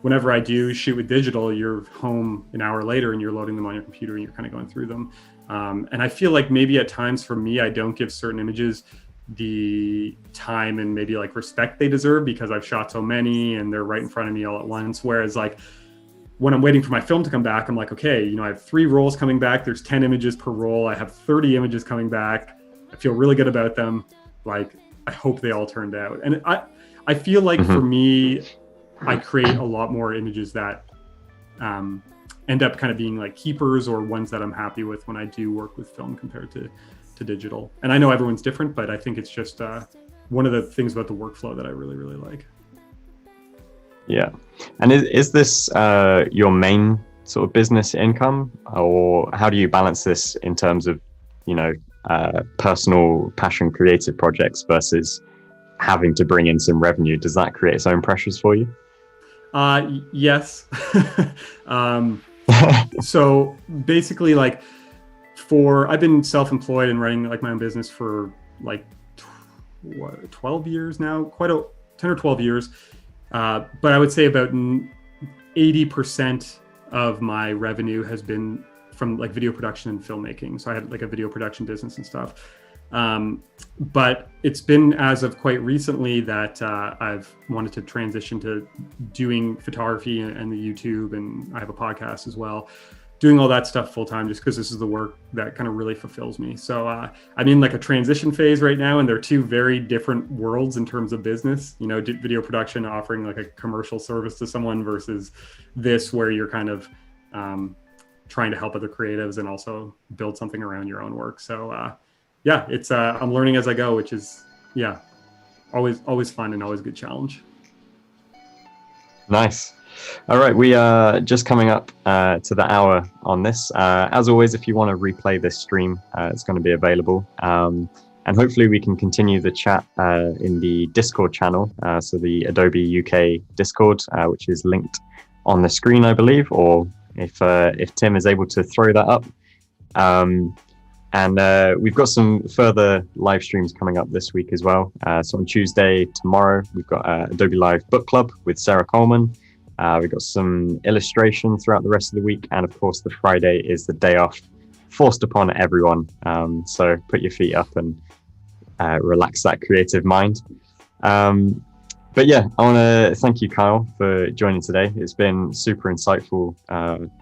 whenever I do shoot with digital, you're home an hour later and you're loading them on your computer and you're kind of going through them. And I feel like maybe at times for me, I don't give certain images the time and maybe like respect they deserve because I've shot so many and they're right in front of me all at once. Whereas like when I'm waiting for my film to come back, I'm like, okay, I have 3 rolls coming back. There's 10 images per roll. I have 30 images coming back. I feel really good about them. Like, I hope they all turned out. And I feel like for me, I create a lot more images that end up kind of being like keepers or ones that I'm happy with when I do work with film compared to digital. And I know everyone's different, but I think it's just one of the things about the workflow that I really, really like. Yeah. And is this your main sort of business income, or how do you balance this in terms of, personal passion creative projects versus having to bring in some revenue? Does that create its own pressures for you? Yes. So basically like I've been self-employed and running like my own business for like 12 years now, 10 or 12 years. But I would say about 80% of my revenue has been from like video production and filmmaking. So I had like a video production business and stuff. But it's been as of quite recently that I've wanted to transition to doing photography and the YouTube, and I have a podcast as well, doing all that stuff full time, just because this is the work that kind of really fulfills me. So I'm in like a transition phase right now, and they're two very different worlds in terms of business. Video production offering like a commercial service to someone versus this where you're kind of trying to help other creatives and also build something around your own work. So it's I'm learning as I go, which is always fun and always a good challenge. Nice. All right, we are just coming up to the hour on this. As always, if you want to replay this stream, it's going to be available. And hopefully we can continue the chat in the Discord channel. So the Adobe UK Discord, which is linked on the screen, I believe, or if Tim is able to throw that up. And we've got some further live streams coming up this week as well. So on Tuesday, tomorrow, we've got Adobe Live Book Club with Sarah Coleman. We've got some illustration throughout the rest of the week. And of course, the Friday is the day off, forced upon everyone. So put your feet up and relax that creative mind. But yeah, I want to thank you, Kyle, for joining today. It's been super insightful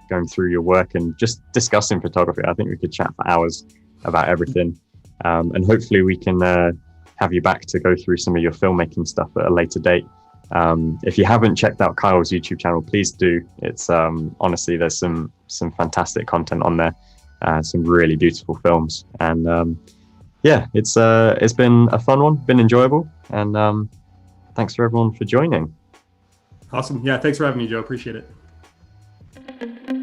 going through your work and just discussing photography. I think we could chat for hours about everything. And hopefully we can have you back to go through some of your filmmaking stuff at a later date. If you haven't checked out Kyle's YouTube channel, please do. It's honestly, there's some fantastic content on there, some really beautiful films. And yeah, it's been a fun one, been enjoyable. And thanks for everyone for joining. Awesome. Yeah, thanks for having me, Joe. Appreciate it.